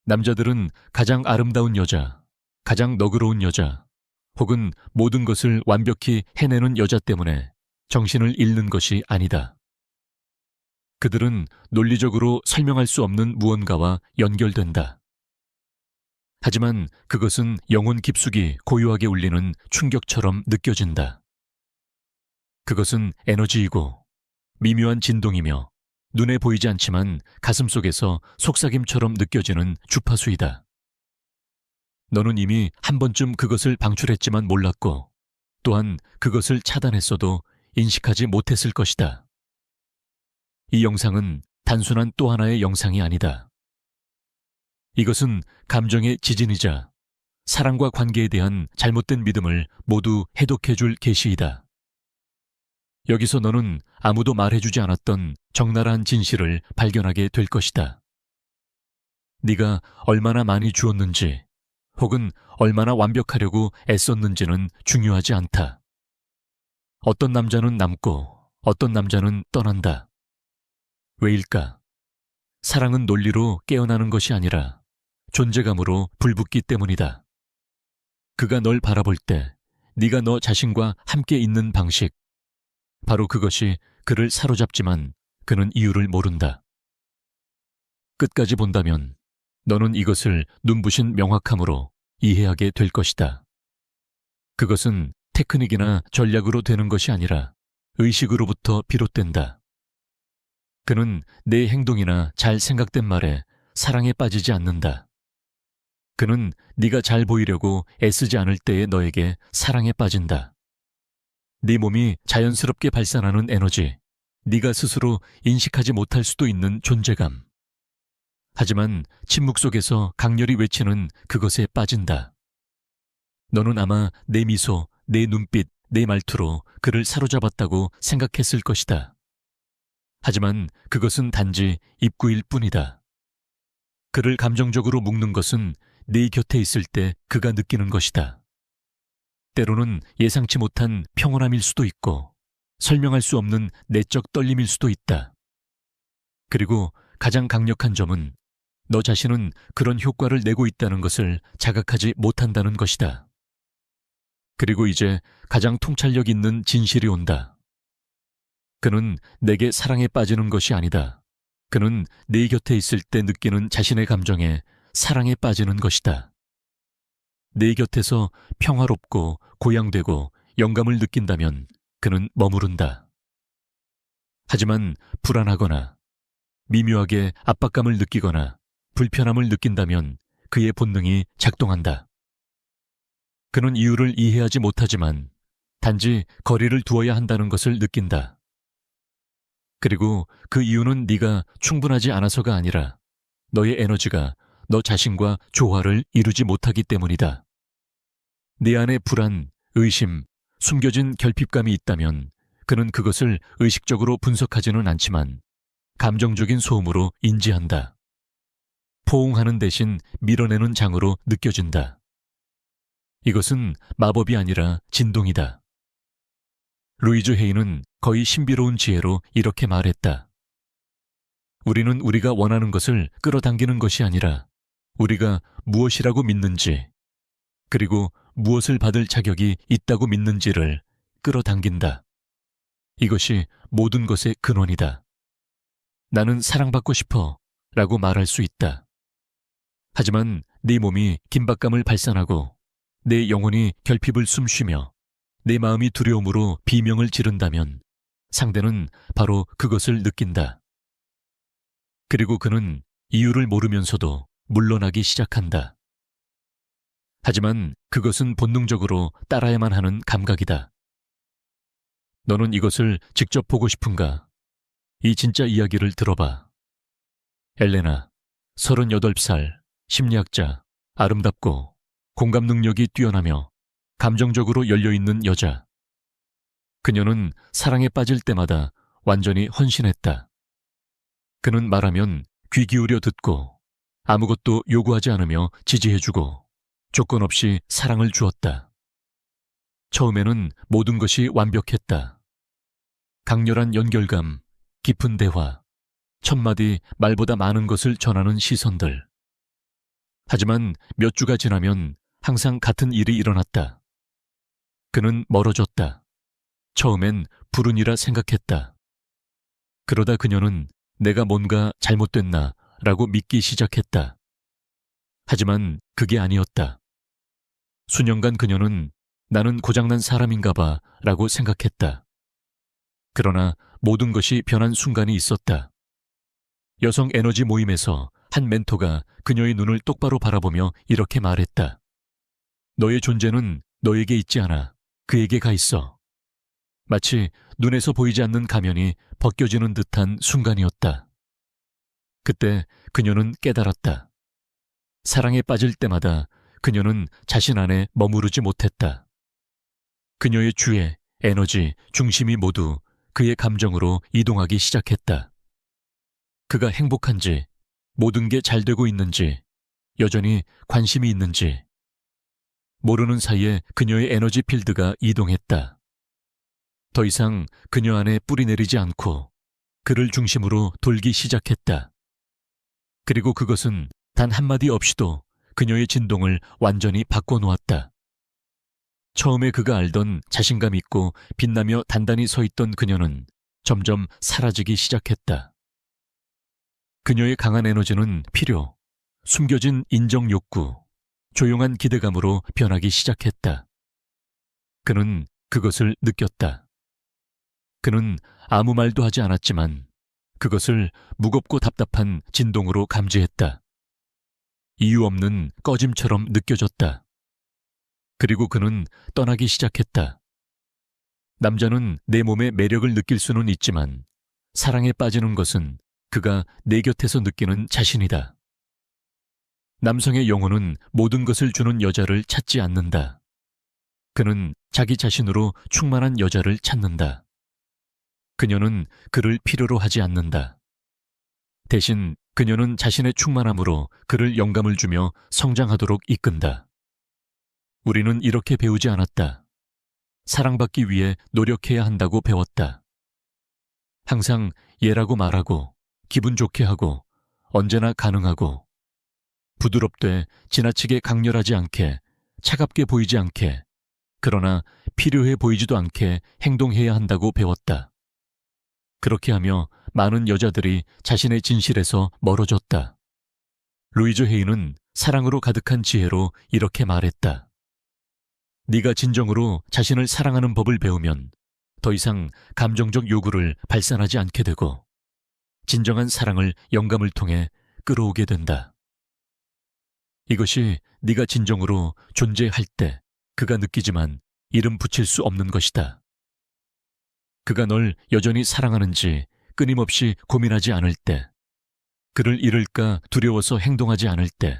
남자들은 가장 아름다운 여자, 가장 너그러운 여자, 혹은 모든 것을 완벽히 해내는 여자 때문에 정신을 잃는 것이 아니다. 그들은 논리적으로 설명할 수 없는 무언가와 연결된다. 하지만 그것은 영혼 깊숙이 고요하게 울리는 충격처럼 느껴진다. 그것은 에너지이고 미묘한 진동이며 눈에 보이지 않지만 가슴속에서 속삭임처럼 느껴지는 주파수이다. 너는 이미 한 번쯤 그것을 방출했지만 몰랐고 또한 그것을 차단했어도 인식하지 못했을 것이다. 이 영상은 단순한 또 하나의 영상이 아니다. 이것은 감정의 지진이자 사랑과 관계에 대한 잘못된 믿음을 모두 해독해줄 계시이다. 여기서 너는 아무도 말해주지 않았던 적나라한 진실을 발견하게 될 것이다. 네가 얼마나 많이 주었는지 혹은 얼마나 완벽하려고 애썼는지는 중요하지 않다. 어떤 남자는 남고 어떤 남자는 떠난다. 왜일까? 사랑은 논리로 깨어나는 것이 아니라 존재감으로 불붙기 때문이다. 그가 널 바라볼 때 네가 너 자신과 함께 있는 방식, 바로 그것이 그를 사로잡지만 그는 이유를 모른다. 끝까지 본다면 너는 이것을 눈부신 명확함으로 이해하게 될 것이다. 그것은 테크닉이나 전략으로 되는 것이 아니라 의식으로부터 비롯된다. 그는 내 행동이나 잘 생각된 말에 사랑에 빠지지 않는다. 그는 네가 잘 보이려고 애쓰지 않을 때의 너에게 사랑에 빠진다. 네 몸이 자연스럽게 발산하는 에너지, 네가 스스로 인식하지 못할 수도 있는 존재감. 하지만 침묵 속에서 강렬히 외치는 그것에 빠진다. 너는 아마 내 미소, 내 눈빛, 내 말투로 그를 사로잡았다고 생각했을 것이다. 하지만 그것은 단지 입구일 뿐이다. 그를 감정적으로 묶는 것은 네 곁에 있을 때 그가 느끼는 것이다. 때로는 예상치 못한 평온함일 수도 있고 설명할 수 없는 내적 떨림일 수도 있다. 그리고 가장 강력한 점은 너 자신은 그런 효과를 내고 있다는 것을 자각하지 못한다는 것이다. 그리고 이제 가장 통찰력 있는 진실이 온다. 그는 내게 사랑에 빠지는 것이 아니다. 그는 네 곁에 있을 때 느끼는 자신의 감정에 사랑에 빠지는 것이다. 내 곁에서 평화롭고 고양되고 영감을 느낀다면 그는 머무른다. 하지만 불안하거나 미묘하게 압박감을 느끼거나 불편함을 느낀다면 그의 본능이 작동한다. 그는 이유를 이해하지 못하지만 단지 거리를 두어야 한다는 것을 느낀다. 그리고 그 이유는 네가 충분하지 않아서가 아니라 너의 에너지가 너 자신과 조화를 이루지 못하기 때문이다. 네 안에 불안, 의심, 숨겨진 결핍감이 있다면 그는 그것을 의식적으로 분석하지는 않지만 감정적인 소음으로 인지한다. 포옹하는 대신 밀어내는 장으로 느껴진다. 이것은 마법이 아니라 진동이다. 루이즈 헤이는 거의 신비로운 지혜로 이렇게 말했다. 우리는 우리가 원하는 것을 끌어당기는 것이 아니라 우리가 무엇이라고 믿는지, 그리고 무엇을 받을 자격이 있다고 믿는지를 끌어당긴다. 이것이 모든 것의 근원이다. 나는 사랑받고 싶어 라고 말할 수 있다. 하지만 네 몸이 긴박감을 발산하고 내 영혼이 결핍을 숨쉬며 내 마음이 두려움으로 비명을 지른다면 상대는 바로 그것을 느낀다. 그리고 그는 이유를 모르면서도 물러나기 시작한다. 하지만 그것은 본능적으로 따라야만 하는 감각이다. 너는 이것을 직접 보고 싶은가? 이 진짜 이야기를 들어봐. 엘레나, 38살, 심리학자, 아름답고 공감 능력이 뛰어나며 감정적으로 열려있는 여자. 그녀는 사랑에 빠질 때마다 완전히 헌신했다. 그는 말하면 귀 기울여 듣고 아무것도 요구하지 않으며 지지해주고 조건 없이 사랑을 주었다. 처음에는 모든 것이 완벽했다. 강렬한 연결감, 깊은 대화, 1000마디 말보다 많은 것을 전하는 시선들. 하지만 몇 주가 지나면 항상 같은 일이 일어났다. 그는 멀어졌다. 처음엔 불운이라 생각했다. 그러다 그녀는 내가 뭔가 잘못됐나 라고 믿기 시작했다. 하지만 그게 아니었다. 수년간 그녀는 나는 고장난 사람인가 봐 라고 생각했다. 그러나 모든 것이 변한 순간이 있었다. 여성 에너지 모임에서 한 멘토가 그녀의 눈을 똑바로 바라보며 이렇게 말했다. 너의 존재는 너에게 있지 않아. 그에게 가 있어. 마치 눈에서 보이지 않는 가면이 벗겨지는 듯한 순간이었다. 그때 그녀는 깨달았다. 사랑에 빠질 때마다 그녀는 자신 안에 머무르지 못했다. 그녀의 주의, 에너지, 중심이 모두 그의 감정으로 이동하기 시작했다. 그가 행복한지, 모든 게 잘 되고 있는지, 여전히 관심이 있는지, 모르는 사이에 그녀의 에너지 필드가 이동했다. 더 이상 그녀 안에 뿌리내리지 않고 그를 중심으로 돌기 시작했다. 그리고 그것은 단 한마디 없이도 그녀의 진동을 완전히 바꿔놓았다. 처음에 그가 알던 자신감 있고 빛나며 단단히 서 있던 그녀는 점점 사라지기 시작했다. 그녀의 강한 에너지는 필요, 숨겨진 인정 욕구, 조용한 기대감으로 변하기 시작했다. 그는 그것을 느꼈다. 그는 아무 말도 하지 않았지만 그것을 무겁고 답답한 진동으로 감지했다. 이유 없는 꺼짐처럼 느껴졌다. 그리고 그는 떠나기 시작했다. 남자는 내 몸의 매력을 느낄 수는 있지만 사랑에 빠지는 것은 그가 내 곁에서 느끼는 자신이다. 남성의 영혼은 모든 것을 주는 여자를 찾지 않는다. 그는 자기 자신으로 충만한 여자를 찾는다. 그녀는 그를 필요로 하지 않는다. 대신 그녀는 자신의 충만함으로 그를 영감을 주며 성장하도록 이끈다. 우리는 이렇게 배우지 않았다. 사랑받기 위해 노력해야 한다고 배웠다. 항상 예라고 말하고, 기분 좋게 하고, 언제나 가능하고, 부드럽되 지나치게 강렬하지 않게, 차갑게 보이지 않게, 그러나 필요해 보이지도 않게 행동해야 한다고 배웠다. 그렇게 하며 많은 여자들이 자신의 진실에서 멀어졌다. 루이즈 헤이는 사랑으로 가득한 지혜로 이렇게 말했다. 네가 진정으로 자신을 사랑하는 법을 배우면 더 이상 감정적 요구를 발산하지 않게 되고 진정한 사랑을 영감을 통해 끌어오게 된다. 이것이 네가 진정으로 존재할 때 그가 느끼지만 이름 붙일 수 없는 것이다. 그가 널 여전히 사랑하는지 끊임없이 고민하지 않을 때, 그를 잃을까 두려워서 행동하지 않을 때,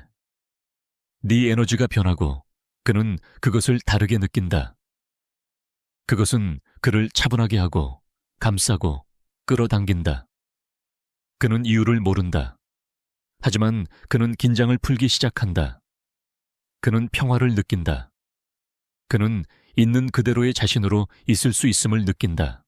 네 에너지가 변하고 그는 그것을 다르게 느낀다. 그것은 그를 차분하게 하고 감싸고 끌어당긴다. 그는 이유를 모른다. 하지만 그는 긴장을 풀기 시작한다. 그는 평화를 느낀다. 그는 있는 그대로의 자신으로 있을 수 있음을 느낀다.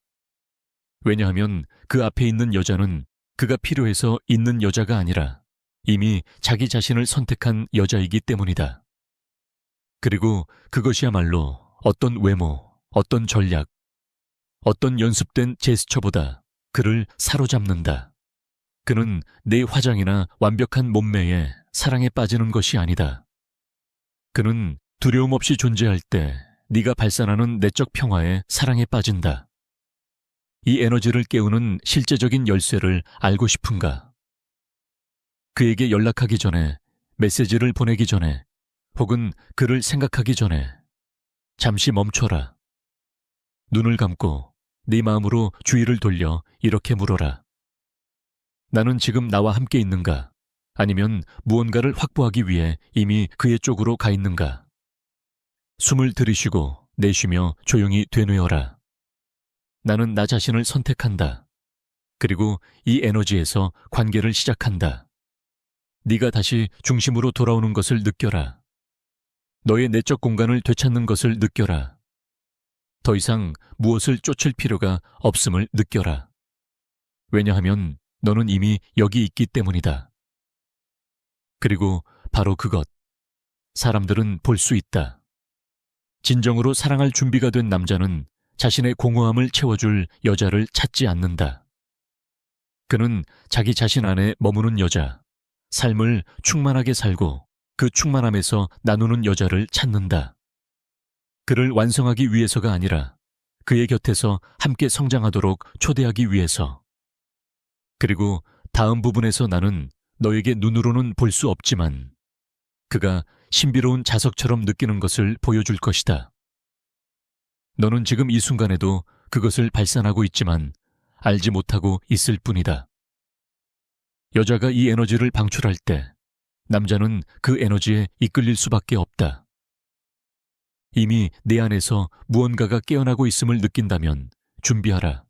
왜냐하면 그 앞에 있는 여자는 그가 필요해서 있는 여자가 아니라 이미 자기 자신을 선택한 여자이기 때문이다. 그리고 그것이야말로 어떤 외모, 어떤 전략, 어떤 연습된 제스처보다 그를 사로잡는다. 그는 내 화장이나 완벽한 몸매에 사랑에 빠지는 것이 아니다. 그는 두려움 없이 존재할 때 네가 발산하는 내적 평화에 사랑에 빠진다. 이 에너지를 깨우는 실제적인 열쇠를 알고 싶은가? 그에게 연락하기 전에, 메시지를 보내기 전에, 혹은 그를 생각하기 전에 잠시 멈춰라. 눈을 감고 네 마음으로 주의를 돌려 이렇게 물어라. 나는 지금 나와 함께 있는가? 아니면 무언가를 확보하기 위해 이미 그의 쪽으로 가 있는가? 숨을 들이쉬고 내쉬며 조용히 되뇌어라. 나는 나 자신을 선택한다. 그리고 이 에너지에서 관계를 시작한다. 네가 다시 중심으로 돌아오는 것을 느껴라. 너의 내적 공간을 되찾는 것을 느껴라. 더 이상 무엇을 쫓을 필요가 없음을 느껴라. 왜냐하면 너는 이미 여기 있기 때문이다. 그리고 바로 그것, 사람들은 볼 수 있다. 진정으로 사랑할 준비가 된 남자는 자신의 공허함을 채워줄 여자를 찾지 않는다. 그는 자기 자신 안에 머무는 여자, 삶을 충만하게 살고 그 충만함에서 나누는 여자를 찾는다. 그를 완성하기 위해서가 아니라 그의 곁에서 함께 성장하도록 초대하기 위해서. 그리고 다음 부분에서 나는 너에게 눈으로는 볼 수 없지만 그가 신비로운 자석처럼 느끼는 것을 보여줄 것이다. 너는 지금 이 순간에도 그것을 발산하고 있지만 알지 못하고 있을 뿐이다. 여자가 이 에너지를 방출할 때 남자는 그 에너지에 이끌릴 수밖에 없다. 이미 내 안에서 무언가가 깨어나고 있음을 느낀다면 준비하라.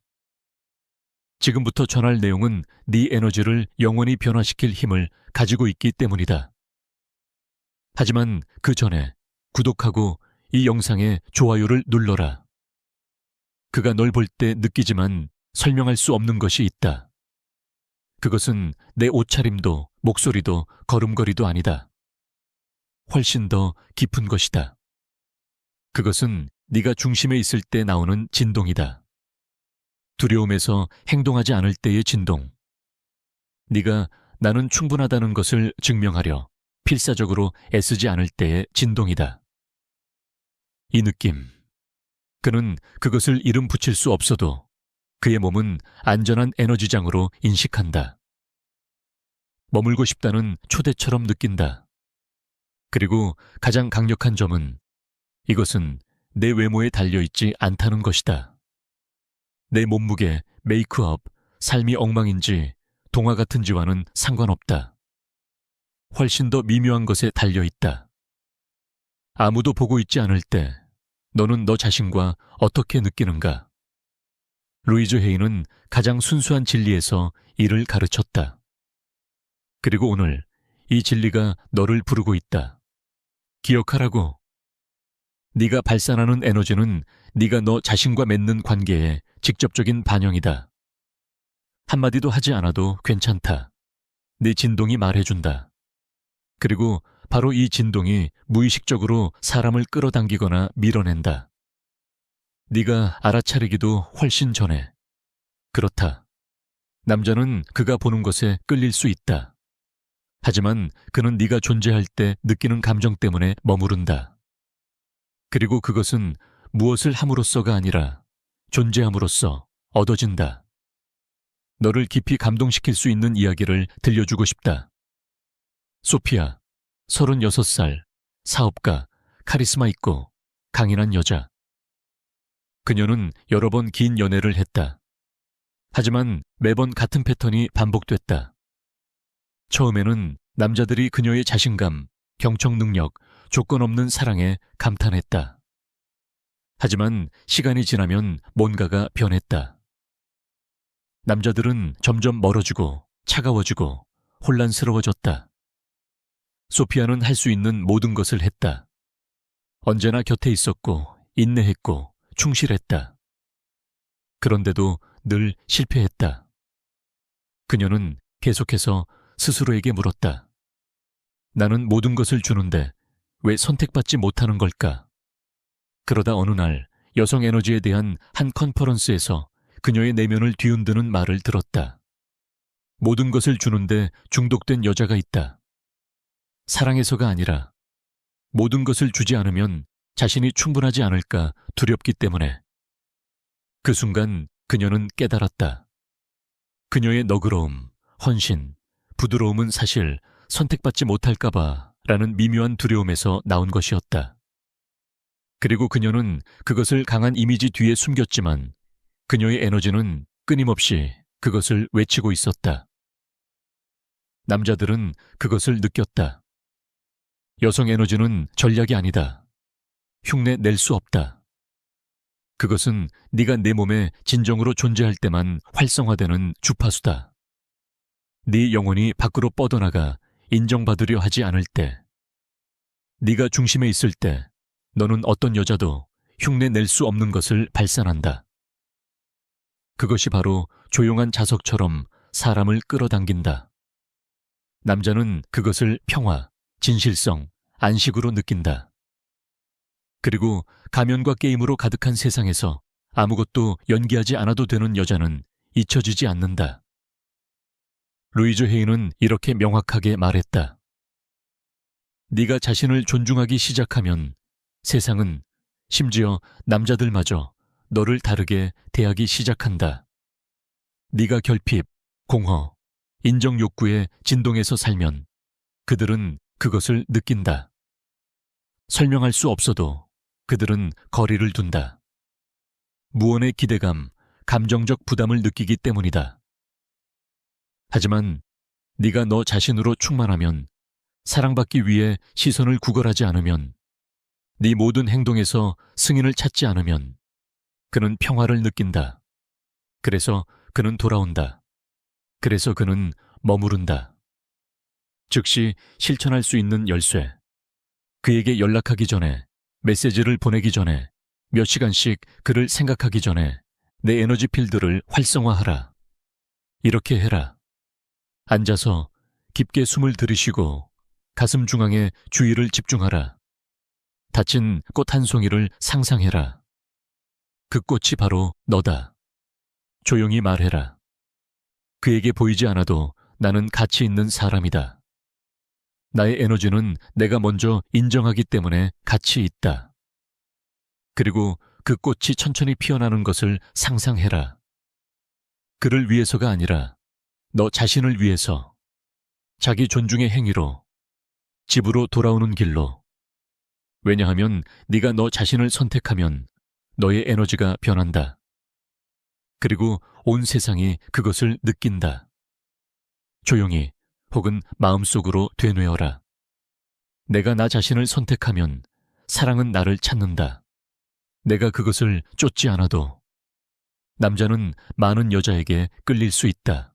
지금부터 전할 내용은 네 에너지를 영원히 변화시킬 힘을 가지고 있기 때문이다. 하지만 그 전에 구독하고 이 영상에 좋아요를 눌러라. 그가 널 볼 때 느끼지만 설명할 수 없는 것이 있다. 그것은 내 옷차림도 목소리도 걸음걸이도 아니다. 훨씬 더 깊은 것이다. 그것은 네가 중심에 있을 때 나오는 진동이다. 두려움에서 행동하지 않을 때의 진동. 네가 나는 충분하다는 것을 증명하려 필사적으로 애쓰지 않을 때의 진동이다. 이 느낌. 그는 그것을 이름 붙일 수 없어도 그의 몸은 안전한 에너지장으로 인식한다. 머물고 싶다는 초대처럼 느낀다. 그리고 가장 강력한 점은 이것은 내 외모에 달려있지 않다는 것이다. 내 몸무게, 메이크업, 삶이 엉망인지 동화 같은지와는 상관없다. 훨씬 더 미묘한 것에 달려있다. 아무도 보고 있지 않을 때 너는 너 자신과 어떻게 느끼는가? 루이즈 헤이는 가장 순수한 진리에서 이를 가르쳤다. 그리고 오늘 이 진리가 너를 부르고 있다. 기억하라고. 네가 발산하는 에너지는 네가 너 자신과 맺는 관계의 직접적인 반영이다. 한마디도 하지 않아도 괜찮다. 네 진동이 말해준다. 그리고 바로 이 진동이 무의식적으로 사람을 끌어당기거나 밀어낸다. 네가 알아차리기도 훨씬 전에. 그렇다. 남자는 그가 보는 것에 끌릴 수 있다. 하지만 그는 네가 존재할 때 느끼는 감정 때문에 머무른다. 그리고 그것은 무엇을 함으로써가 아니라 존재함으로써 얻어진다. 너를 깊이 감동시킬 수 있는 이야기를 들려주고 싶다. 소피아, 36살, 사업가, 카리스마 있고 강인한 여자. 그녀는 여러 번 긴 연애를 했다. 하지만 매번 같은 패턴이 반복됐다. 처음에는 남자들이 그녀의 자신감, 경청 능력, 조건 없는 사랑에 감탄했다. 하지만 시간이 지나면 뭔가가 변했다. 남자들은 점점 멀어지고 차가워지고 혼란스러워졌다. 소피아는 할 수 있는 모든 것을 했다. 언제나 곁에 있었고 인내했고 충실했다. 그런데도 늘 실패했다. 그녀는 계속해서 스스로에게 물었다. 나는 모든 것을 주는데 왜 선택받지 못하는 걸까? 그러다 어느 날 여성 에너지에 대한 한 컨퍼런스에서 그녀의 내면을 뒤흔드는 말을 들었다. 모든 것을 주는데 중독된 여자가 있다. 사랑해서가 아니라 모든 것을 주지 않으면 자신이 충분하지 않을까 두렵기 때문에. 그 순간 그녀는 깨달았다. 그녀의 너그러움, 헌신, 부드러움은 사실 선택받지 못할까봐 라는 미묘한 두려움에서 나온 것이었다. 그리고 그녀는 그것을 강한 이미지 뒤에 숨겼지만 그녀의 에너지는 끊임없이 그것을 외치고 있었다. 남자들은 그것을 느꼈다. 여성 에너지는 전략이 아니다. 흉내 낼 수 없다. 그것은 네가 내 몸에 진정으로 존재할 때만 활성화되는 주파수다. 네 영혼이 밖으로 뻗어나가 인정받으려 하지 않을 때, 네가 중심에 있을 때 너는 어떤 여자도 흉내 낼 수 없는 것을 발산한다. 그것이 바로 조용한 자석처럼 사람을 끌어당긴다. 남자는 그것을 평화, 진실성, 안식으로 느낀다. 그리고 가면과 게임으로 가득한 세상에서 아무것도 연기하지 않아도 되는 여자는 잊혀지지 않는다. 루이즈 헤이는 이렇게 명확하게 말했다. 네가 자신을 존중하기 시작하면 세상은, 심지어 남자들마저 너를 다르게 대하기 시작한다. 네가 결핍, 공허, 인정 욕구에 진동해서 살면 그들은 그것을 느낀다. 설명할 수 없어도 그들은 거리를 둔다. 무언의 기대감, 감정적 부담을 느끼기 때문이다. 하지만 네가 너 자신으로 충만하면, 사랑받기 위해 시선을 구걸하지 않으면, 네 모든 행동에서 승인을 찾지 않으면 그는 평화를 느낀다. 그래서 그는 돌아온다. 그래서 그는 머무른다. 즉시 실천할 수 있는 열쇠. 그에게 연락하기 전에, 메시지를 보내기 전에, 몇 시간씩 그를 생각하기 전에 내 에너지 필드를 활성화하라. 이렇게 해라. 앉아서 깊게 숨을 들이쉬고 가슴 중앙에 주의를 집중하라. 닫힌 꽃 한 송이를 상상해라. 그 꽃이 바로 너다. 조용히 말해라. 그에게 보이지 않아도 나는 가치 있는 사람이다. 나의 에너지는 내가 먼저 인정하기 때문에 가치 있다. 그리고 그 꽃이 천천히 피어나는 것을 상상해라. 그를 위해서가 아니라 너 자신을 위해서, 자기 존중의 행위로, 집으로 돌아오는 길로. 왜냐하면 네가 너 자신을 선택하면 너의 에너지가 변한다. 그리고 온 세상이 그것을 느낀다. 조용히 혹은 마음속으로 되뇌어라. 내가 나 자신을 선택하면 사랑은 나를 찾는다. 내가 그것을 쫓지 않아도. 남자는 많은 여자에게 끌릴 수 있다.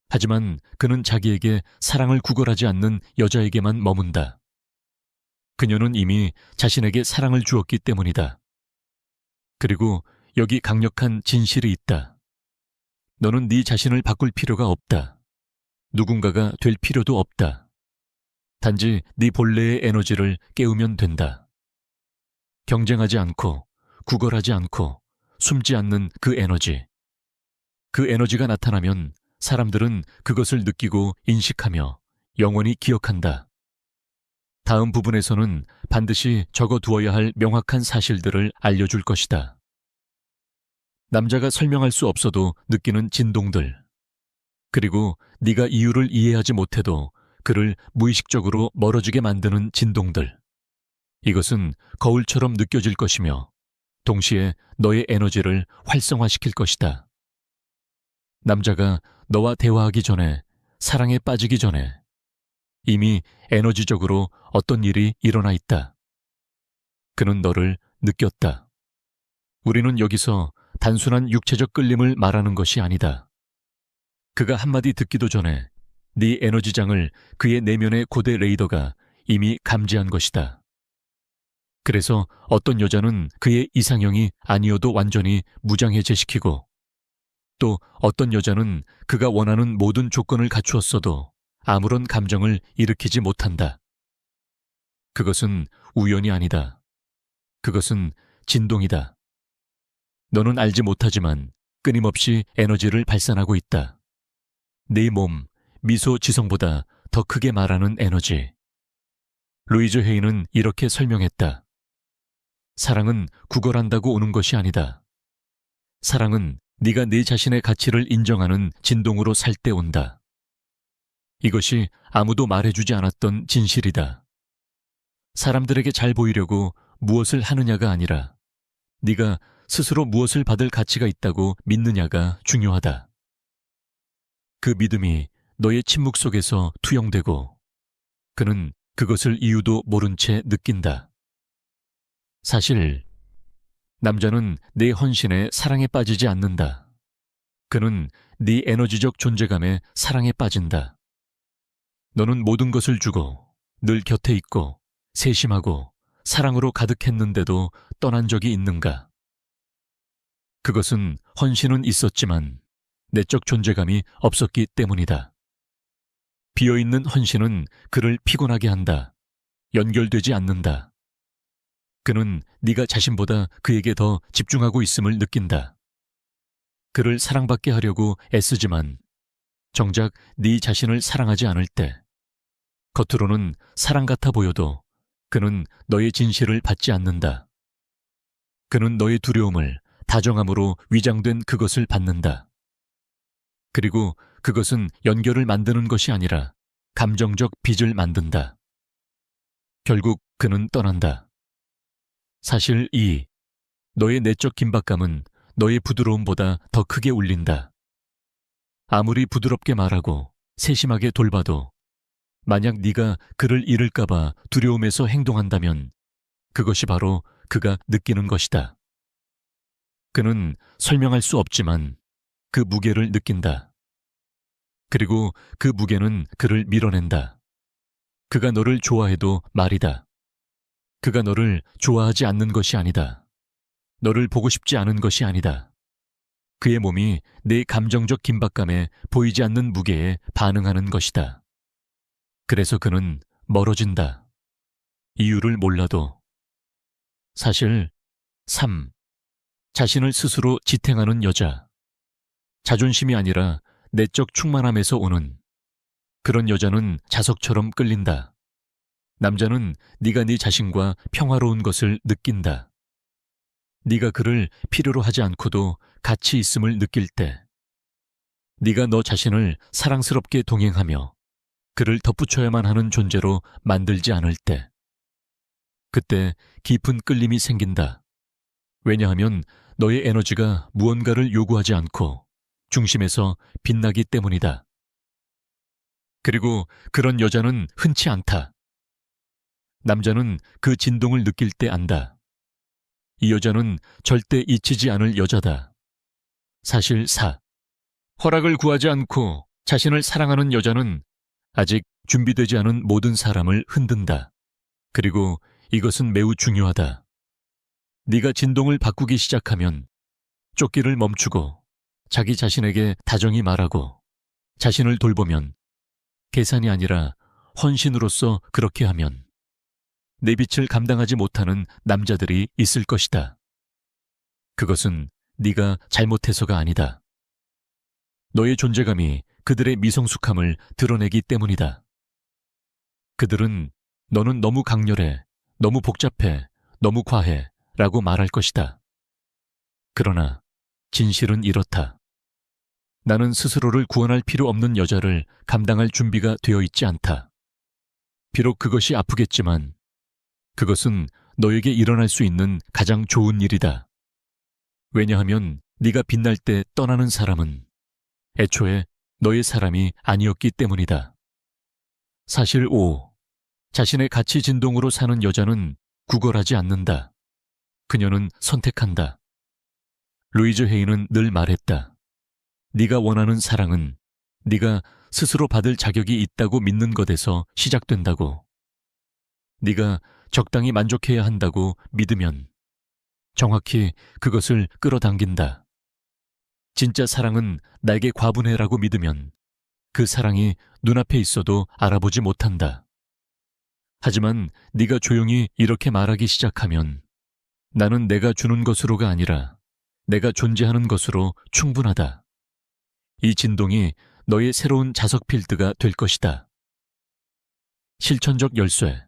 하지만 그는 자기에게 사랑을 구걸하지 않는 여자에게만 머문다. 그녀는 이미 자신에게 사랑을 주었기 때문이다. 그리고 여기 강력한 진실이 있다. 너는 네 자신을 바꿀 필요가 없다. 누군가가 될 필요도 없다. 단지 네 본래의 에너지를 깨우면 된다. 경쟁하지 않고, 구걸하지 않고, 숨지 않는 그 에너지. 그 에너지가 나타나면 사람들은 그것을 느끼고 인식하며 영원히 기억한다. 다음 부분에서는 반드시 적어두어야 할 명확한 사실들을 알려줄 것이다. 남자가 설명할 수 없어도 느끼는 진동들. 그리고 네가 이유를 이해하지 못해도 그를 무의식적으로 멀어지게 만드는 진동들. 이것은 거울처럼 느껴질 것이며 동시에 너의 에너지를 활성화시킬 것이다. 남자가 너와 대화하기 전에, 사랑에 빠지기 전에 이미 에너지적으로 어떤 일이 일어나 있다. 그는 너를 느꼈다. 우리는 여기서 단순한 육체적 끌림을 말하는 것이 아니다. 그가 한마디 듣기도 전에 네 에너지장을 그의 내면의 고대 레이더가 이미 감지한 것이다. 그래서 어떤 여자는 그의 이상형이 아니어도 완전히 무장해제시키고, 또 어떤 여자는 그가 원하는 모든 조건을 갖추었어도 아무런 감정을 일으키지 못한다. 그것은 우연이 아니다. 그것은 진동이다. 너는 알지 못하지만 끊임없이 에너지를 발산하고 있다. 네 몸, 미소 지성보다 더 크게 말하는 에너지. 루이즈 헤이는 이렇게 설명했다. 사랑은 구걸한다고 오는 것이 아니다. 사랑은 네가 네 자신의 가치를 인정하는 진동으로 살 때 온다. 이것이 아무도 말해주지 않았던 진실이다. 사람들에게 잘 보이려고 무엇을 하느냐가 아니라 네가 스스로 무엇을 받을 가치가 있다고 믿느냐가 중요하다. 그 믿음이 너의 침묵 속에서 투영되고 그는 그것을 이유도 모른 채 느낀다. 사실 남자는 내 헌신에 사랑에 빠지지 않는다. 그는 네 에너지적 존재감에 사랑에 빠진다. 너는 모든 것을 주고 늘 곁에 있고 세심하고 사랑으로 가득했는데도 떠난 적이 있는가? 그것은 헌신은 있었지만 내적 존재감이 없었기 때문이다. 비어있는 헌신은 그를 피곤하게 한다. 연결되지 않는다. 그는 네가 자신보다 그에게 더 집중하고 있음을 느낀다. 그를 사랑받게 하려고 애쓰지만 정작 네 자신을 사랑하지 않을 때 겉으로는 사랑 같아 보여도 그는 너의 진실을 받지 않는다. 그는 너의 두려움을 다정함으로 위장된 그것을 받는다. 그리고 그것은 연결을 만드는 것이 아니라 감정적 빚을 만든다. 결국 그는 떠난다. 사실 너의 내적 긴박감은 너의 부드러움보다 더 크게 울린다. 아무리 부드럽게 말하고 세심하게 돌봐도 만약 네가 그를 잃을까 봐 두려움에서 행동한다면 그것이 바로 그가 느끼는 것이다. 그는 설명할 수 없지만 그 무게를 느낀다. 그리고 그 무게는 그를 밀어낸다. 그가 너를 좋아해도 말이다. 그가 너를 좋아하지 않는 것이 아니다. 너를 보고 싶지 않은 것이 아니다. 그의 몸이 내 감정적 긴박감에 보이지 않는 무게에 반응하는 것이다. 그래서 그는 멀어진다. 이유를 몰라도. 사실 3. 자신을 스스로 지탱하는 여자. 자존심이 아니라 내적 충만함에서 오는 그런 여자는 자석처럼 끌린다. 남자는 네가 네 자신과 평화로운 것을 느낀다. 네가 그를 필요로 하지 않고도 같이 있음을 느낄 때, 네가 너 자신을 사랑스럽게 동행하며 그를 덧붙여야만 하는 존재로 만들지 않을 때, 그때 깊은 끌림이 생긴다. 왜냐하면 너의 에너지가 무언가를 요구하지 않고 중심에서 빛나기 때문이다. 그리고 그런 여자는 흔치 않다. 남자는 그 진동을 느낄 때 안다. 이 여자는 절대 잊히지 않을 여자다. 사실 4. 허락을 구하지 않고 자신을 사랑하는 여자는 아직 준비되지 않은 모든 사람을 흔든다. 그리고 이것은 매우 중요하다. 네가 진동을 바꾸기 시작하면 쫓기를 멈추고 자기 자신에게 다정히 말하고 자신을 돌보면 계산이 아니라 헌신으로서 그렇게 하면 내 빛을 감당하지 못하는 남자들이 있을 것이다. 그것은 네가 잘못해서가 아니다. 너의 존재감이 그들의 미성숙함을 드러내기 때문이다. 그들은 너는 너무 강렬해, 너무 복잡해, 너무 과해 라고 말할 것이다. 그러나 진실은 이렇다. 나는 스스로를 구원할 필요 없는 여자를 감당할 준비가 되어 있지 않다. 비록 그것이 아프겠지만 그것은 너에게 일어날 수 있는 가장 좋은 일이다. 왜냐하면 네가 빛날 때 떠나는 사람은 애초에 너의 사람이 아니었기 때문이다. 사실 5. 자신의 가치 진동으로 사는 여자는 구걸하지 않는다. 그녀는 선택한다. 루이즈 헤이는 늘 말했다. 네가 원하는 사랑은 네가 스스로 받을 자격이 있다고 믿는 것에서 시작된다고. 네가 적당히 만족해야 한다고 믿으면 정확히 그것을 끌어당긴다. 진짜 사랑은 나에게 과분해라고 믿으면 그 사랑이 눈앞에 있어도 알아보지 못한다. 하지만 네가 조용히 이렇게 말하기 시작하면 나는 내가 주는 것으로가 아니라 내가 존재하는 것으로 충분하다. 이 진동이 너의 새로운 자석 필드가 될 것이다. 실천적 열쇠.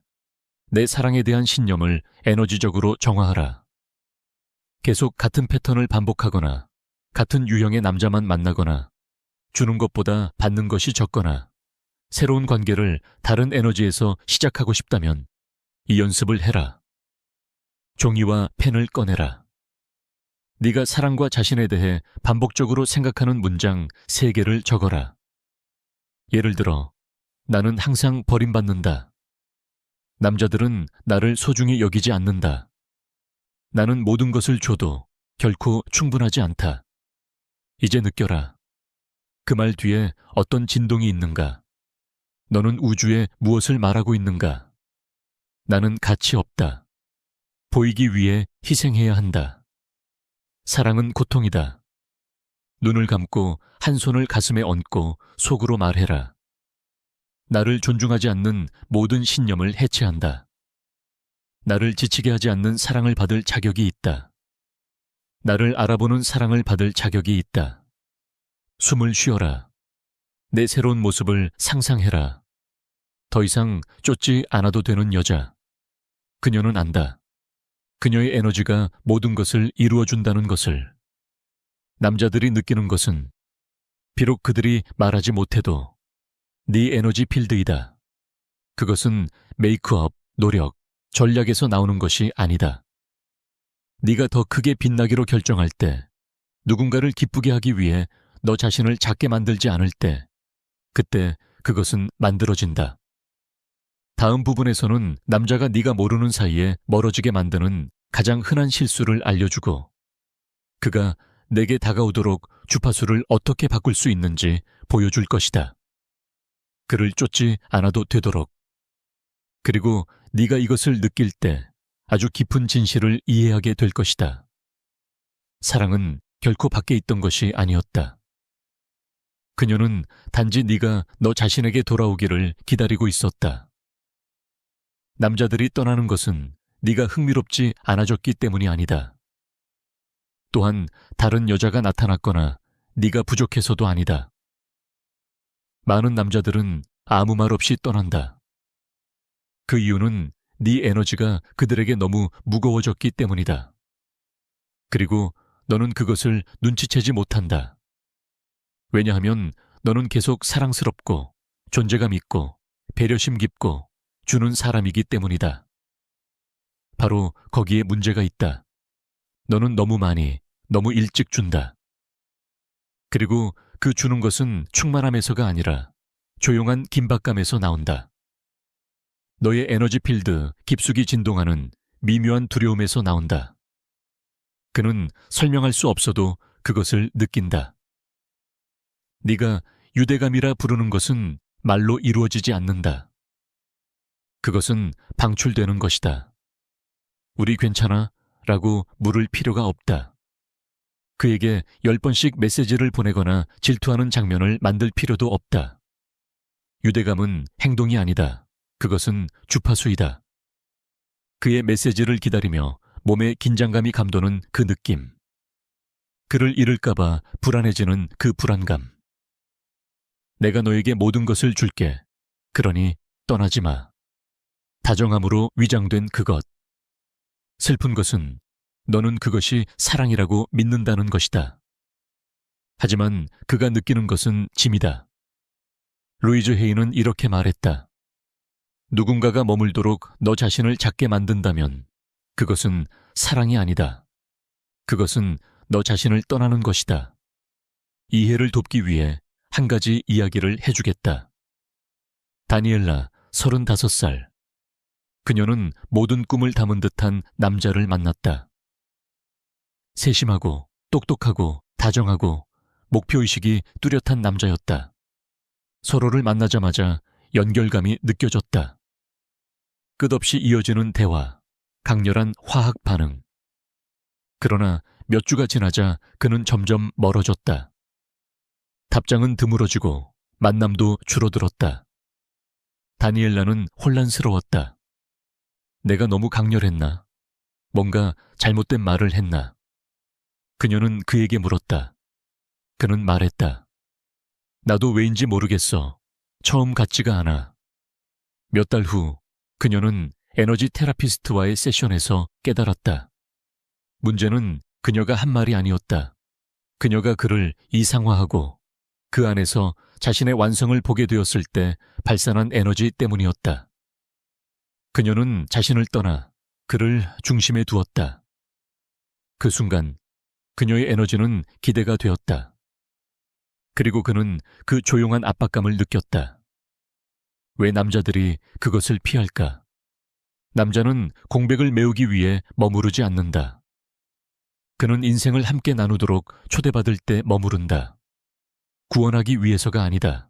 내 사랑에 대한 신념을 에너지적으로 정화하라. 계속 같은 패턴을 반복하거나 같은 유형의 남자만 만나거나 주는 것보다 받는 것이 적거나 새로운 관계를 다른 에너지에서 시작하고 싶다면 이 연습을 해라. 종이와 펜을 꺼내라. 네가 사랑과 자신에 대해 반복적으로 생각하는 문장 3개를 적어라. 예를 들어, 나는 항상 버림받는다. 남자들은 나를 소중히 여기지 않는다. 나는 모든 것을 줘도 결코 충분하지 않다. 이제 느껴라. 그 말 뒤에 어떤 진동이 있는가? 너는 우주에 무엇을 말하고 있는가? 나는 가치 없다. 보이기 위해 희생해야 한다. 사랑은 고통이다. 눈을 감고 한 손을 가슴에 얹고 속으로 말해라. 나를 존중하지 않는 모든 신념을 해체한다. 나를 지치게 하지 않는 사랑을 받을 자격이 있다. 나를 알아보는 사랑을 받을 자격이 있다. 숨을 쉬어라. 내 새로운 모습을 상상해라. 더 이상 쫓지 않아도 되는 여자. 그녀는 안다. 그녀의 에너지가 모든 것을 이루어준다는 것을. 남자들이 느끼는 것은 비록 그들이 말하지 못해도 네 에너지 필드이다. 그것은 메이크업, 노력, 전략에서 나오는 것이 아니다. 네가 더 크게 빛나기로 결정할 때, 누군가를 기쁘게 하기 위해 너 자신을 작게 만들지 않을 때, 그때 그것은 만들어진다. 다음 부분에서는 남자가 네가 모르는 사이에 멀어지게 만드는 가장 흔한 실수를 알려주고, 그가 내게 다가오도록 주파수를 어떻게 바꿀 수 있는지 보여줄 것이다. 그를 쫓지 않아도 되도록. 그리고 네가 이것을 느낄 때 아주 깊은 진실을 이해하게 될 것이다. 사랑은 결코 밖에 있던 것이 아니었다. 그녀는 단지 네가 너 자신에게 돌아오기를 기다리고 있었다. 남자들이 떠나는 것은 네가 흥미롭지 않아졌기 때문이 아니다. 또한 다른 여자가 나타났거나 네가 부족해서도 아니다. 많은 남자들은 아무 말 없이 떠난다. 그 이유는 네 에너지가 그들에게 너무 무거워졌기 때문이다. 그리고 너는 그것을 눈치채지 못한다. 왜냐하면 너는 계속 사랑스럽고 존재감 있고 배려심 깊고 주는 사람이기 때문이다. 바로 거기에 문제가 있다. 너는 너무 많이, 너무 일찍 준다. 그리고 그 주는 것은 충만함에서가 아니라 조용한 긴박감에서 나온다. 너의 에너지 필드 깊숙이 진동하는 미묘한 두려움에서 나온다. 그는 설명할 수 없어도 그것을 느낀다. 네가 유대감이라 부르는 것은 말로 이루어지지 않는다. 그것은 방출되는 것이다. 우리 괜찮아? 라고 물을 필요가 없다. 그에게 10번씩 메시지를 보내거나 질투하는 장면을 만들 필요도 없다. 유대감은 행동이 아니다. 그것은 주파수이다. 그의 메시지를 기다리며 몸에 긴장감이 감도는 그 느낌. 그를 잃을까봐 불안해지는 그 불안감. 내가 너에게 모든 것을 줄게. 그러니 떠나지 마. 다정함으로 위장된 그것. 슬픈 것은 너는 그것이 사랑이라고 믿는다는 것이다. 하지만 그가 느끼는 것은 짐이다. 루이즈 헤이는 이렇게 말했다. 누군가가 머물도록 너 자신을 작게 만든다면 그것은 사랑이 아니다. 그것은 너 자신을 떠나는 것이다. 이해를 돕기 위해 한 가지 이야기를 해주겠다. 다니엘라, 35살. 그녀는 모든 꿈을 담은 듯한 남자를 만났다. 세심하고 똑똑하고 다정하고 목표의식이 뚜렷한 남자였다. 서로를 만나자마자 연결감이 느껴졌다. 끝없이 이어지는 대화, 강렬한 화학 반응. 그러나 몇 주가 지나자 그는 점점 멀어졌다. 답장은 드물어지고 만남도 줄어들었다. 다니엘라는 혼란스러웠다. 내가 너무 강렬했나? 뭔가 잘못된 말을 했나? 그녀는 그에게 물었다. 그는 말했다. 나도 왜인지 모르겠어. 처음 같지가 않아. 몇 달 후 그녀는 에너지 테라피스트와의 세션에서 깨달았다. 문제는 그녀가 한 말이 아니었다. 그녀가 그를 이상화하고 그 안에서 자신의 완성을 보게 되었을 때 발산한 에너지 때문이었다. 그녀는 자신을 떠나 그를 중심에 두었다. 그 순간 그녀의 에너지는 기대가 되었다. 그리고 그는 그 조용한 압박감을 느꼈다. 왜 남자들이 그것을 피할까? 남자는 공백을 메우기 위해 머무르지 않는다. 그는 인생을 함께 나누도록 초대받을 때 머무른다. 구원하기 위해서가 아니다.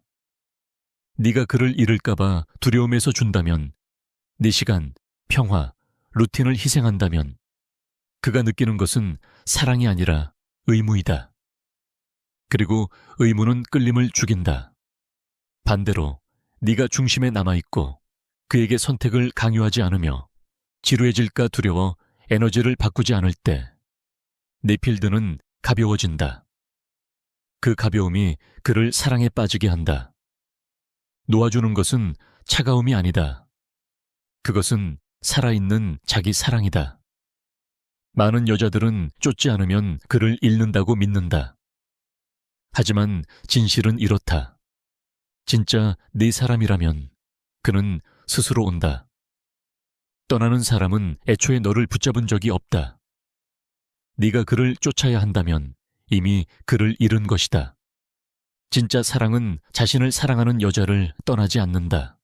네가 그를 잃을까봐 두려움에서 준다면, 네 시간, 평화, 루틴을 희생한다면 그가 느끼는 것은 사랑이 아니라 의무이다. 그리고 의무는 끌림을 죽인다. 반대로 네가 중심에 남아있고 그에게 선택을 강요하지 않으며 지루해질까 두려워 에너지를 바꾸지 않을 때 내 필드는 가벼워진다. 그 가벼움이 그를 사랑에 빠지게 한다. 놓아주는 것은 차가움이 아니다. 그것은 살아있는 자기 사랑이다. 많은 여자들은 쫓지 않으면 그를 잃는다고 믿는다. 하지만 진실은 이렇다. 진짜 네 사람이라면 그는 스스로 온다. 떠나는 사람은 애초에 너를 붙잡은 적이 없다. 네가 그를 쫓아야 한다면 이미 그를 잃은 것이다. 진짜 사랑은 자신을 사랑하는 여자를 떠나지 않는다.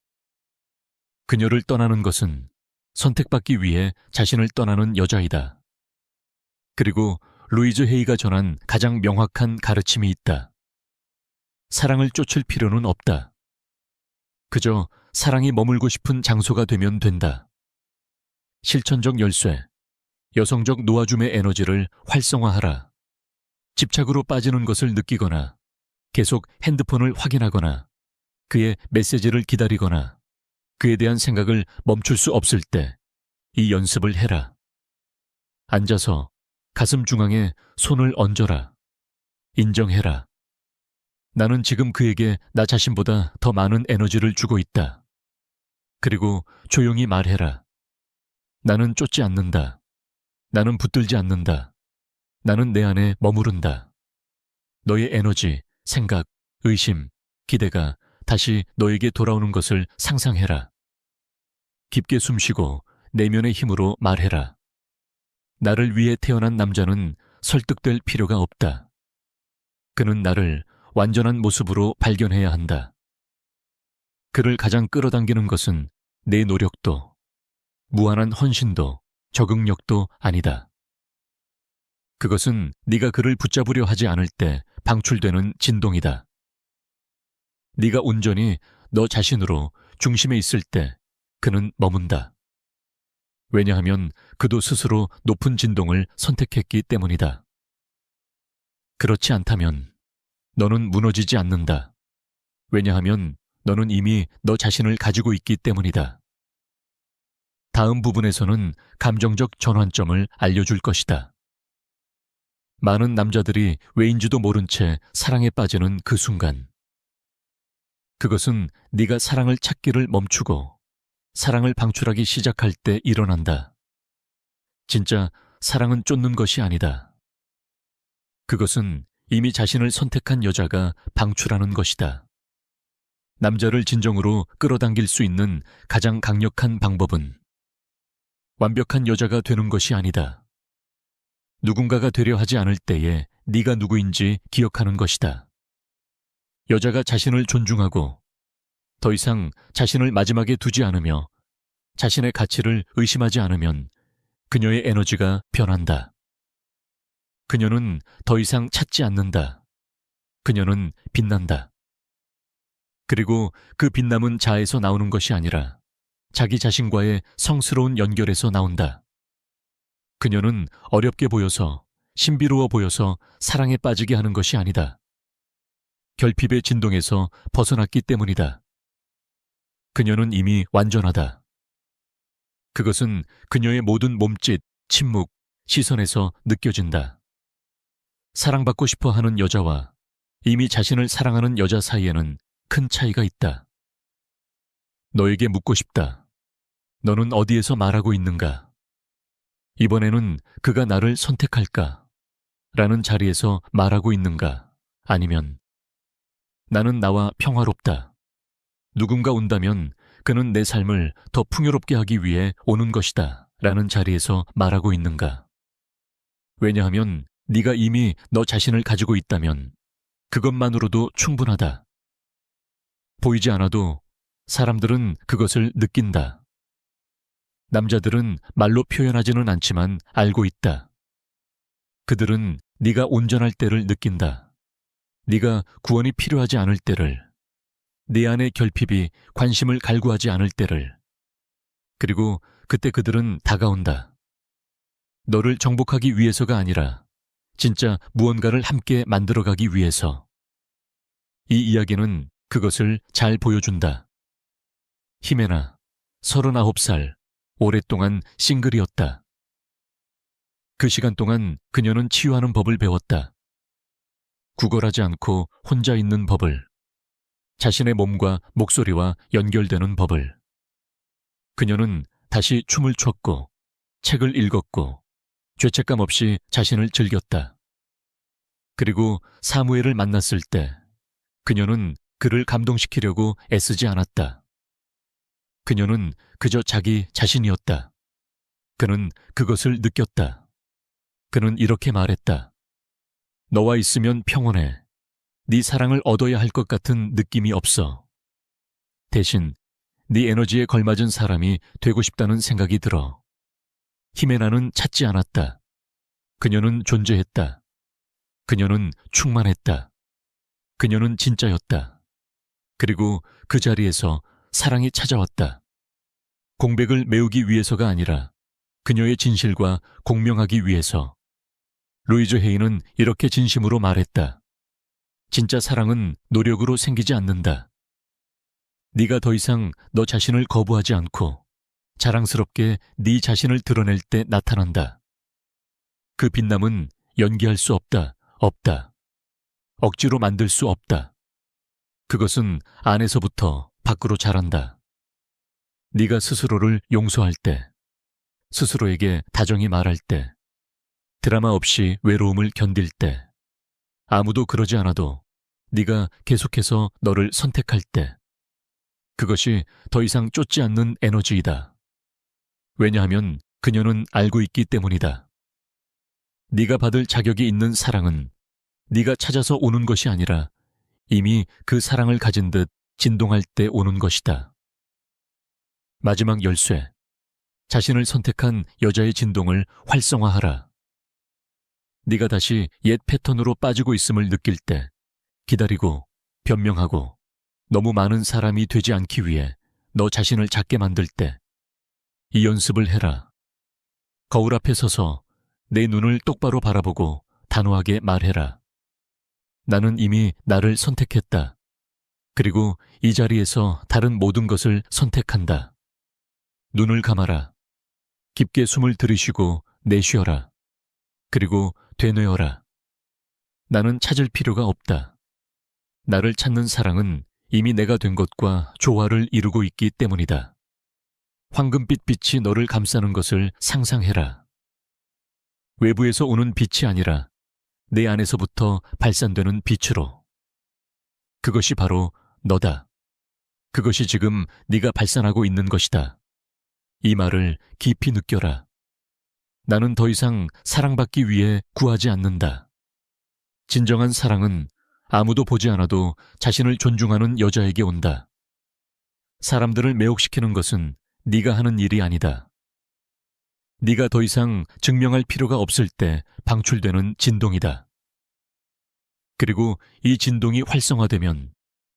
그녀를 떠나는 것은 선택받기 위해 자신을 떠나는 여자이다. 그리고 루이즈 헤이가 전한 가장 명확한 가르침이 있다. 사랑을 쫓을 필요는 없다. 그저 사랑이 머물고 싶은 장소가 되면 된다. 실천적 열쇠, 여성적 놓아줌의 에너지를 활성화하라. 집착으로 빠지는 것을 느끼거나 계속 핸드폰을 확인하거나 그의 메시지를 기다리거나 그에 대한 생각을 멈출 수 없을 때 이 연습을 해라. 앉아서 가슴 중앙에 손을 얹어라. 인정해라. 나는 지금 그에게 나 자신보다 더 많은 에너지를 주고 있다. 그리고 조용히 말해라. 나는 쫓지 않는다. 나는 붙들지 않는다. 나는 내 안에 머무른다. 너의 에너지, 생각, 의심, 기대가 다시 너에게 돌아오는 것을 상상해라. 깊게 숨쉬고 내면의 힘으로 말해라. 나를 위해 태어난 남자는 설득될 필요가 없다. 그는 나를 완전한 모습으로 발견해야 한다. 그를 가장 끌어당기는 것은 내 노력도, 무한한 헌신도, 적응력도 아니다. 그것은 네가 그를 붙잡으려 하지 않을 때 방출되는 진동이다. 네가 온전히 너 자신으로 중심에 있을 때 그는 머문다. 왜냐하면 그도 스스로 높은 진동을 선택했기 때문이다. 그렇지 않다면 너는 무너지지 않는다. 왜냐하면 너는 이미 너 자신을 가지고 있기 때문이다. 다음 부분에서는 감정적 전환점을 알려줄 것이다. 많은 남자들이 왜인지도 모른 채 사랑에 빠지는 그 순간. 그것은 네가 사랑을 찾기를 멈추고 사랑을 방출하기 시작할 때 일어난다. 진짜 사랑은 쫓는 것이 아니다. 그것은 이미 자신을 선택한 여자가 방출하는 것이다. 남자를 진정으로 끌어당길 수 있는 가장 강력한 방법은 완벽한 여자가 되는 것이 아니다. 누군가가 되려 하지 않을 때에 네가 누구인지 기억하는 것이다. 여자가 자신을 존중하고 더 이상 자신을 마지막에 두지 않으며 자신의 가치를 의심하지 않으면 그녀의 에너지가 변한다. 그녀는 더 이상 찾지 않는다. 그녀는 빛난다. 그리고 그 빛남은 자아에서 나오는 것이 아니라 자기 자신과의 성스러운 연결에서 나온다. 그녀는 어렵게 보여서, 신비로워 보여서 사랑에 빠지게 하는 것이 아니다. 결핍의 진동에서 벗어났기 때문이다. 그녀는 이미 완전하다. 그것은 그녀의 모든 몸짓, 침묵, 시선에서 느껴진다. 사랑받고 싶어 하는 여자와 이미 자신을 사랑하는 여자 사이에는 큰 차이가 있다. 너에게 묻고 싶다. 너는 어디에서 말하고 있는가? 이번에는 그가 나를 선택할까? 라는 자리에서 말하고 있는가? 아니면 나는 나와 평화롭다. 누군가 온다면 그는 내 삶을 더 풍요롭게 하기 위해 오는 것이다. 라는 자리에서 말하고 있는가? 왜냐하면 네가 이미 너 자신을 가지고 있다면 그것만으로도 충분하다. 보이지 않아도 사람들은 그것을 느낀다. 남자들은 말로 표현하지는 않지만 알고 있다. 그들은 네가 온전할 때를 느낀다. 네가 구원이 필요하지 않을 때를, 네 안의 결핍이 관심을 갈구하지 않을 때를. 그리고 그때 그들은 다가온다. 너를 정복하기 위해서가 아니라 진짜 무언가를 함께 만들어가기 위해서. 이 이야기는 그것을 잘 보여준다. 히메나, 39살, 오랫동안 싱글이었다. 그 시간 동안 그녀는 치유하는 법을 배웠다. 구걸하지 않고 혼자 있는 법을, 자신의 몸과 목소리와 연결되는 법을. 그녀는 다시 춤을 췄고 책을 읽었고 죄책감 없이 자신을 즐겼다. 그리고 사무엘을 만났을 때 그녀는 그를 감동시키려고 애쓰지 않았다. 그녀는 그저 자기 자신이었다. 그는 그것을 느꼈다. 그는 이렇게 말했다. 너와 있으면 평온해. 네 사랑을 얻어야 할 것 같은 느낌이 없어. 대신 네 에너지에 걸맞은 사람이 되고 싶다는 생각이 들어. 히메나는 찾지 않았다. 그녀는 존재했다. 그녀는 충만했다. 그녀는 진짜였다. 그리고 그 자리에서 사랑이 찾아왔다. 공백을 메우기 위해서가 아니라 그녀의 진실과 공명하기 위해서. 루이즈 헤이는 이렇게 진심으로 말했다. 진짜 사랑은 노력으로 생기지 않는다. 네가 더 이상 너 자신을 거부하지 않고 자랑스럽게 네 자신을 드러낼 때 나타난다. 그 빛남은 연기할 수 없다. 없다. 억지로 만들 수 없다. 그것은 안에서부터 밖으로 자란다. 네가 스스로를 용서할 때, 스스로에게 다정히 말할 때, 드라마 없이 외로움을 견딜 때, 아무도 그러지 않아도 네가 계속해서 너를 선택할 때, 그것이 더 이상 쫓지 않는 에너지이다. 왜냐하면 그녀는 알고 있기 때문이다. 네가 받을 자격이 있는 사랑은 네가 찾아서 오는 것이 아니라 이미 그 사랑을 가진 듯 진동할 때 오는 것이다. 마지막 열쇠. 자신을 선택한 여자의 진동을 활성화하라. 네가 다시 옛 패턴으로 빠지고 있음을 느낄 때, 기다리고 변명하고 너무 많은 사람이 되지 않기 위해 너 자신을 작게 만들 때, 이 연습을 해라. 거울 앞에 서서 내 눈을 똑바로 바라보고 단호하게 말해라. 나는 이미 나를 선택했다. 그리고 이 자리에서 다른 모든 것을 선택한다. 눈을 감아라. 깊게 숨을 들이쉬고 내쉬어라. 그리고 되뇌어라. 나는 찾을 필요가 없다. 나를 찾는 사랑은 이미 내가 된 것과 조화를 이루고 있기 때문이다. 황금빛 빛이 너를 감싸는 것을 상상해라. 외부에서 오는 빛이 아니라 내 안에서부터 발산되는 빛으로. 그것이 바로 너다. 그것이 지금 네가 발산하고 있는 것이다. 이 말을 깊이 느껴라. 나는 더 이상 사랑받기 위해 구하지 않는다. 진정한 사랑은 아무도 보지 않아도 자신을 존중하는 여자에게 온다. 사람들을 매혹시키는 것은 네가 하는 일이 아니다. 네가 더 이상 증명할 필요가 없을 때 방출되는 진동이다. 그리고 이 진동이 활성화되면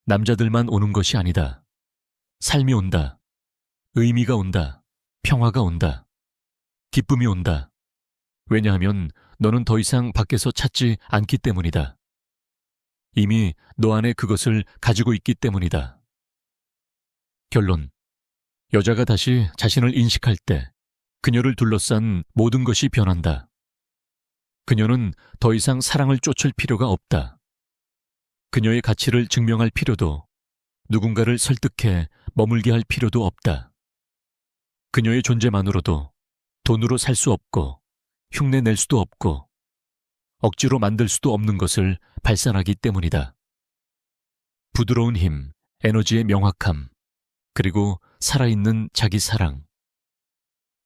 남자들만 오는 것이 아니다. 삶이 온다. 의미가 온다. 평화가 온다. 기쁨이 온다. 왜냐하면 너는 더 이상 밖에서 찾지 않기 때문이다. 이미 너 안에 그것을 가지고 있기 때문이다. 결론. 여자가 다시 자신을 인식할 때 그녀를 둘러싼 모든 것이 변한다. 그녀는 더 이상 사랑을 쫓을 필요가 없다. 그녀의 가치를 증명할 필요도, 누군가를 설득해 머물게 할 필요도 없다. 그녀의 존재만으로도 돈으로 살 수 없고 흉내 낼 수도 없고 억지로 만들 수도 없는 것을 발산하기 때문이다. 부드러운 힘, 에너지의 명확함, 그리고 살아있는 자기 사랑.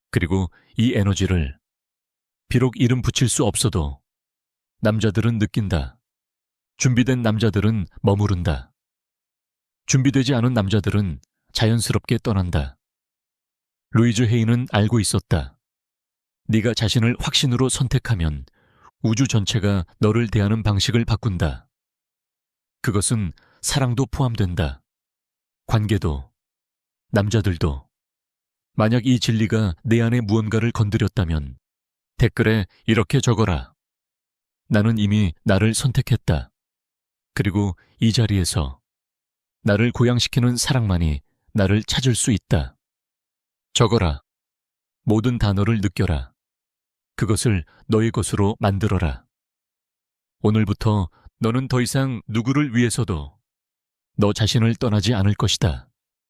그리고 이 에너지를 비록 이름 붙일 수 없어도 남자들은 느낀다. 준비된 남자들은 머무른다. 준비되지 않은 남자들은 자연스럽게 떠난다. 루이즈 헤이는 알고 있었다. 네가 자신을 확신으로 선택하면 우주 전체가 너를 대하는 방식을 바꾼다. 그것은 사랑도 포함된다. 관계도, 남자들도. 만약 이 진리가 내 안에 무언가를 건드렸다면 댓글에 이렇게 적어라. 나는 이미 나를 선택했다. 그리고 이 자리에서 나를 고양시키는 사랑만이 나를 찾을 수 있다. 적어라. 모든 단어를 느껴라. 그것을 너의 것으로 만들어라. 오늘부터 너는 더 이상 누구를 위해서도 너 자신을 떠나지 않을 것이다.